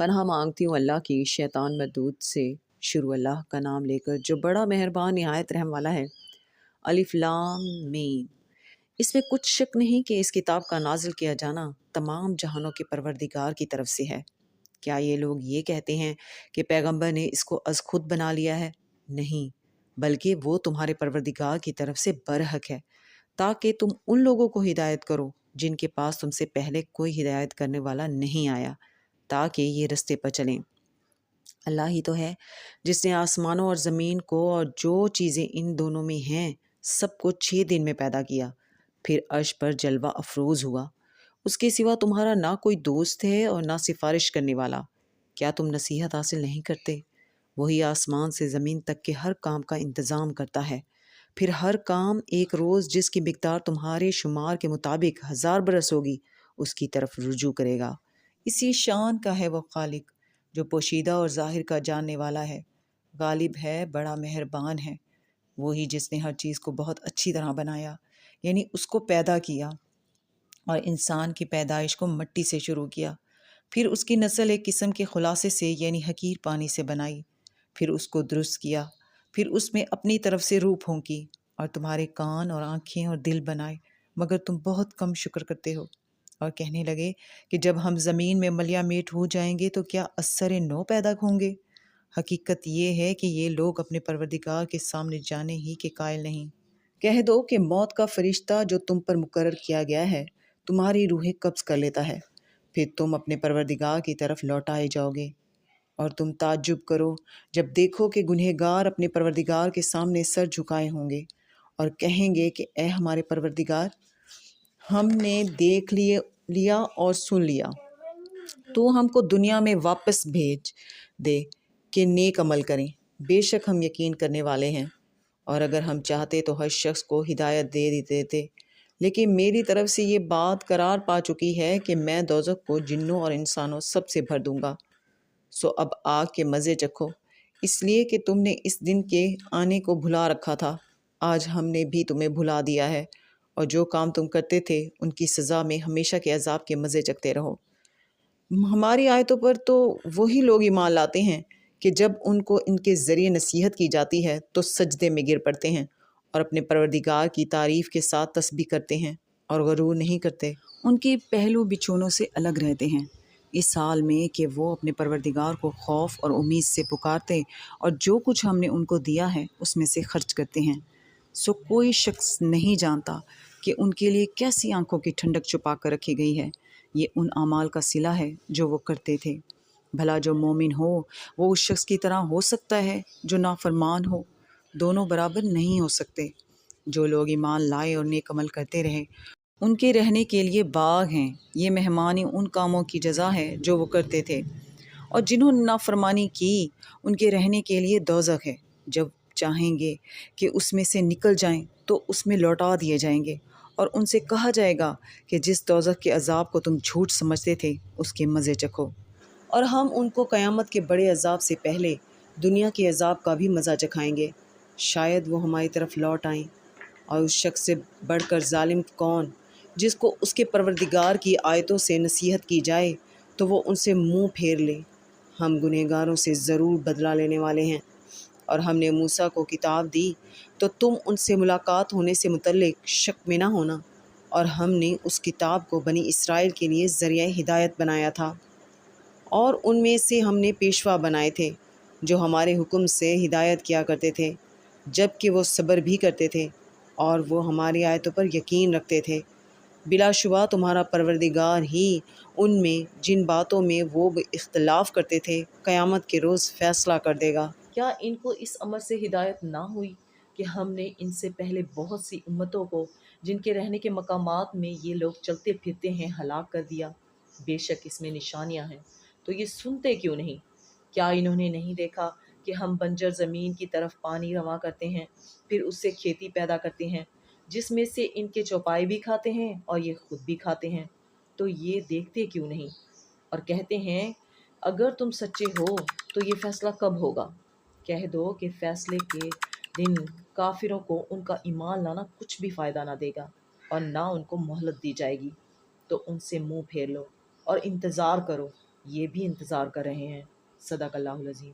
پناہ مانگتی ہوں اللہ کی شیطان مردود سے۔ شروع اللہ کا نام لے کر جو بڑا مہربان نہایت رحم والا ہے۔ الف لام میم۔ اس میں کچھ شک نہیں کہ اس کتاب کا نازل کیا جانا تمام جہانوں کے پروردگار کی طرف سے ہے۔ کیا یہ لوگ یہ کہتے ہیں کہ پیغمبر نے اس کو از خود بنا لیا ہے؟ نہیں، بلکہ وہ تمہارے پروردگار کی طرف سے برحق ہے، تاکہ تم ان لوگوں کو ہدایت کرو جن کے پاس تم سے پہلے کوئی ہدایت کرنے والا نہیں آیا، تاکہ یہ رستے پر چلیں۔ اللہ ہی تو ہے جس نے آسمانوں اور زمین کو اور جو چیزیں ان دونوں میں ہیں سب کو 6 دن میں پیدا کیا، پھر عرش پر جلوہ افروز ہوا۔ اس کے سوا تمہارا نہ کوئی دوست ہے اور نہ سفارش کرنے والا۔ کیا تم نصیحت حاصل نہیں کرتے؟ وہی آسمان سے زمین تک کے ہر کام کا انتظام کرتا ہے، پھر ہر کام ایک روز جس کی مقدار تمہارے شمار کے مطابق 1000 برس ہوگی اس کی طرف رجوع کرے گا۔ اسی شان کا ہے وہ خالق جو پوشیدہ اور ظاہر کا جاننے والا ہے، غالب ہے، بڑا مہربان ہے۔ وہی جس نے ہر چیز کو بہت اچھی طرح بنایا، یعنی اس کو پیدا کیا، اور انسان کی پیدائش کو مٹی سے شروع کیا، پھر اس کی نسل ایک قسم کے خلاصے سے یعنی حقیر پانی سے بنائی، پھر اس کو درست کیا، پھر اس میں اپنی طرف سے روح پھونکی، اور تمہارے کان اور آنکھیں اور دل بنائے، مگر تم بہت کم شکر کرتے ہو۔ اور کہنے لگے کہ جب ہم زمین میں ملیا میٹ ہو جائیں گے تو کیا اثر نو پیدا ہوں گے؟ حقیقت یہ ہے کہ یہ لوگ اپنے پروردگار کے سامنے جانے ہی کے قائل نہیں۔ کہہ دو کہ موت کا فرشتہ جو تم پر مقرر کیا گیا ہے تمہاری روحیں قبض کر لیتا ہے، پھر تم اپنے پروردگار کی طرف لوٹائے جاؤ گے۔ اور تم تعجب کرو جب دیکھو کہ گنہگار اپنے پروردگار کے سامنے سر جھکائے ہوں گے اور کہیں گے کہ اے ہمارے پروردگار، ہم نے دیکھ لیا اور سن لیا، تو ہم کو دنیا میں واپس بھیج دے کہ نیک عمل کریں، بے شک ہم یقین کرنے والے ہیں۔ اور اگر ہم چاہتے تو ہر شخص کو ہدایت دے دیتے، لیکن میری طرف سے یہ بات قرار پا چکی ہے کہ میں دوزخ کو جنوں اور انسانوں سب سے بھر دوں گا۔ سو اب آگ کے مزے چکھو، اس لیے کہ تم نے اس دن کے آنے کو بھلا رکھا تھا۔ آج ہم نے بھی تمہیں بھلا دیا ہے، اور جو کام تم کرتے تھے ان کی سزا میں ہمیشہ کے عذاب کے مزے چکھتے رہو۔ ہماری آیتوں پر تو وہی لوگ ایمان لاتے ہیں کہ جب ان کو ان کے ذریعے نصیحت کی جاتی ہے تو سجدے میں گر پڑتے ہیں اور اپنے پروردگار کی تعریف کے ساتھ تسبیح کرتے ہیں اور غرور نہیں کرتے۔ ان کے پہلو بچھونوں سے الگ رہتے ہیں اس حال میں کہ وہ اپنے پروردگار کو خوف اور امید سے پکارتے اور جو کچھ ہم نے ان کو دیا ہے اس میں سے خرچ کرتے ہیں۔ سو کوئی شخص نہیں جانتا کہ ان کے لیے کیسی آنکھوں کی ٹھنڈک چھپا کر رکھی گئی ہے۔ یہ ان اعمال کا صلہ ہے جو وہ کرتے تھے۔ بھلا جو مومن ہو وہ اس شخص کی طرح ہو سکتا ہے جو نافرمان ہو؟ دونوں برابر نہیں ہو سکتے۔ جو لوگ ایمان لائے اور نیک عمل کرتے رہے ان کے رہنے کے لیے باغ ہیں، یہ مہمانی ان کاموں کی جزا ہے جو وہ کرتے تھے۔ اور جنہوں نے نافرمانی کی ان کے رہنے کے لیے دوزخ ہے، جب چاہیں گے کہ اس میں سے نکل جائیں تو اس میں لوٹا دیے جائیں گے، اور ان سے کہا جائے گا کہ جس دوزخ کے عذاب کو تم جھوٹ سمجھتے تھے اس کے مزے چکھو۔ اور ہم ان کو قیامت کے بڑے عذاب سے پہلے دنیا کے عذاب کا بھی مزہ چکھائیں گے، شاید وہ ہماری طرف لوٹ آئیں۔ اور اس شخص سے بڑھ کر ظالم کون جس کو اس کے پروردگار کی آیتوں سے نصیحت کی جائے تو وہ ان سے منہ پھیر لے۔ ہم گنہگاروں سے ضرور بدلہ لینے والے ہیں۔ اور ہم نے موسیٰ کو کتاب دی تو تم ان سے ملاقات ہونے سے متعلق شک میں نہ ہونا، اور ہم نے اس کتاب کو بنی اسرائیل کے لیے ذریعہ ہدایت بنایا تھا، اور ان میں سے ہم نے پیشوا بنائے تھے جو ہمارے حکم سے ہدایت کیا کرتے تھے، جب کہ وہ صبر بھی کرتے تھے اور وہ ہماری آیتوں پر یقین رکھتے تھے۔ بلا شبہ تمہارا پروردگار ہی ان میں جن باتوں میں وہ اختلاف کرتے تھے قیامت کے روز فیصلہ کر دے گا۔ کیا ان کو اس امر سے ہدایت نہ ہوئی کہ ہم نے ان سے پہلے بہت سی امتوں کو جن کے رہنے کے مقامات میں یہ لوگ چلتے پھرتے ہیں ہلاک کر دیا؟ بے شک اس میں نشانیاں ہیں، تو یہ سنتے کیوں نہیں؟ کیا انہوں نے نہیں دیکھا کہ ہم بنجر زمین کی طرف پانی رواں کرتے ہیں، پھر اس سے کھیتی پیدا کرتے ہیں جس میں سے ان کے چوپائے بھی کھاتے ہیں اور یہ خود بھی کھاتے ہیں؟ تو یہ دیکھتے کیوں نہیں؟ اور کہتے ہیں اگر تم سچے ہو تو یہ فیصلہ کب ہوگا؟ کہہ دو کہ فیصلے کے دن کافروں کو ان کا ایمان لانا کچھ بھی فائدہ نہ دے گا اور نہ ان کو مہلت دی جائے گی۔ تو ان سے منہ پھیر لو اور انتظار کرو، یہ بھی انتظار کر رہے ہیں۔ صدق اللہ العظیم۔